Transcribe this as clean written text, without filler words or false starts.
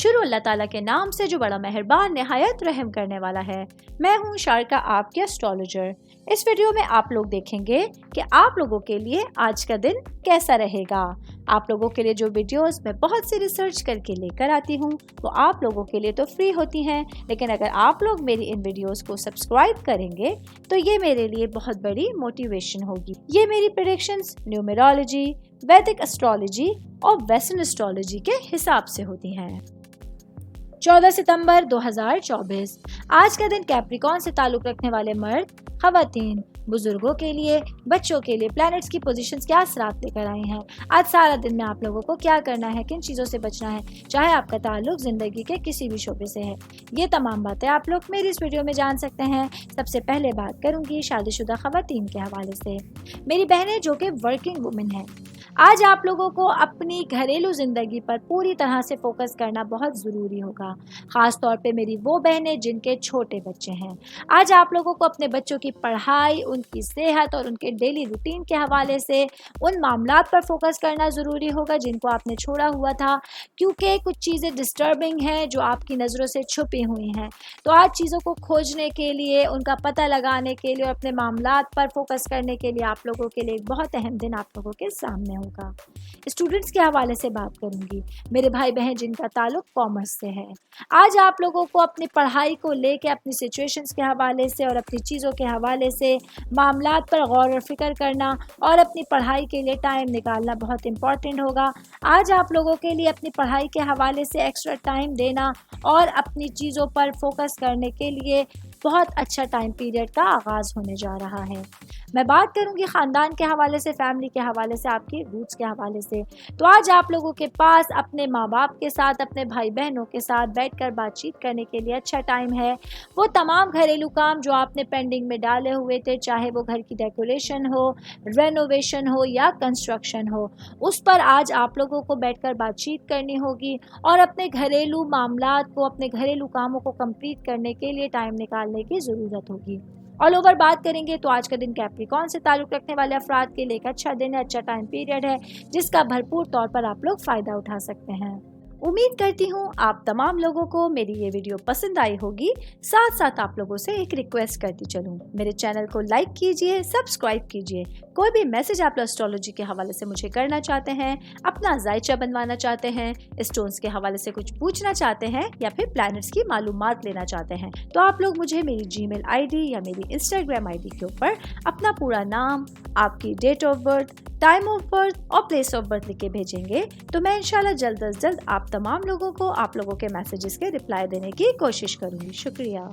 शुरू अल्लाह ताला के नाम से जो बड़ा मेहरबान निहायत रहम करने वाला है। मैं हूँ शारका, आपके एस्ट्रोलॉजर। इस वीडियो में आप लोग देखेंगे कि आप लोगों के लिए आज का दिन कैसा रहेगा। आप लोगों के लिए जो वीडियोस मैं बहुत सी रिसर्च करके लेकर आती हूँ वो आप लोगों के लिए तो फ्री होती हैं, लेकिन अगर आप लोग मेरी इन वीडियोस को सब्सक्राइब करेंगे तो ये मेरे लिए बहुत बड़ी मोटिवेशन होगी। ये मेरी प्रेडिक्शंस न्यूमेरोलॉजी, वैदिक एस्ट्रोलॉजी और वेस्टर्न एस्ट्रोलॉजी के हिसाब से होती हैं। 14 सितंबर 2024 आज का दिन कैप्रिकॉर्न से ताल्लुक रखने वाले मर्द, खवातीन, बुजुर्गों के लिए, बच्चों के लिए प्लैनेट्स की पोजीशंस क्या असरात लेकर आई हैं। आज सारा दिन में आप लोगों को क्या करना है, किन चीज़ों से बचना है, चाहे आपका ताल्लुक ज़िंदगी के किसी भी शोबे से है, ये तमाम बातें आप लोग मेरी इस वीडियो में जान सकते हैं। सबसे पहले बात करूंगी शादीशुदा खवातीन के हवाले से। मेरी बहनें जो कि वर्किंग वुमेन हैं, आज आप लोगों को अपनी घरेलू ज़िंदगी पर पूरी तरह से फोकस करना बहुत ज़रूरी होगा। ख़ास तौर पे मेरी वो बहनें जिनके छोटे बच्चे हैं। आज आप लोगों को अपने बच्चों की पढ़ाई, उनकी सेहत और उनके डेली रूटीन के हवाले से उन मामलात पर फोकस करना ज़रूरी होगा जिनको आपने छोड़ा हुआ था, क्योंकि कुछ चीज़ें डिस्टर्बिंग हैं जो आपकी नज़रों से छुपी हुई हैं। तो आज चीज़ों को खोजने के लिए, उनका पता लगाने के लिए और अपने मामलात पर फोकस करने के लिए आप लोगों के लिए एक बहुत अहम दिन आप लोगों के सामने होगा। स्टूडेंट्स के हवाले से बात करूंगी, मेरे भाई बहन जिनका ताल्लुक कॉमर्स से है। आज आप लोगों को अपनी पढ़ाई को लेके, अपनी सिचुएशंस के हवाले से और अपनी चीज़ों के हवाले से मामलात पर गौर और फिक्र करना और अपनी पढ़ाई के लिए टाइम निकालना बहुत इम्पॉर्टेंट होगा। आज आप लोगों के लिए अपनी पढ़ाई के हवाले से एक्स्ट्रा टाइम देना और अपनी चीज़ों पर फोकस करने के लिए बहुत अच्छा टाइम पीरियड का आगाज़ होने जा रहा है। मैं बात करूंगी ख़ानदान के हवाले से, फैमिली के हवाले से, आपकी रूट्स के हवाले से। तो आज आप लोगों के पास अपने माँ बाप के साथ, अपने भाई बहनों के साथ बैठकर बातचीत करने के लिए अच्छा टाइम है। वो तमाम घरेलू काम जो आपने पेंडिंग में डाले हुए थे, चाहे वो घर की डेकोरेशन हो, रेनोवेशन हो या कंस्ट्रक्शन हो, उस पर आज आप लोगों को बैठकर बातचीत करनी होगी और अपने घरेलू मामलात को, अपने घरेलू कामों को कंप्लीट करने के लिए टाइम निकालने की ज़रूरत होगी। ऑल ओवर बात करेंगे तो आज का दिन कैप्रिकॉर्न से ताल्लुक़ रखने वाले अफराद के लिए एक अच्छा दिन है, अच्छा टाइम पीरियड है जिसका भरपूर तौर पर आप लोग फ़ायदा उठा सकते हैं। उम्मीद करती हूँ आप तमाम लोगों को मेरी ये वीडियो पसंद आई होगी। साथ साथ आप लोगों से एक रिक्वेस्ट करती चलूँ, मेरे चैनल को लाइक कीजिए, सब्सक्राइब कीजिए। कोई भी मैसेज आप एस्ट्रोलॉजी के हवाले से मुझे करना चाहते हैं, अपना जायचा बनवाना चाहते हैं, स्टोन्स के हवाले से कुछ पूछना चाहते हैं या फिर प्लैनेट्स की मालूमात लेना चाहते हैं, तो आप लोग मुझे मेरी जीमेल आईडी या मेरी इंस्टाग्राम आईडी के ऊपर अपना पूरा नाम, आपकी date of birth, time of birth और प्लेस ऑफ बर्थ लिख के भेजेंगे तो मैं इंशाल्लाह जल्द अज जल्द आप तमाम लोगों को, आप लोगों के मैसेजेस के रिप्लाई देने की कोशिश करूँगी। शुक्रिया।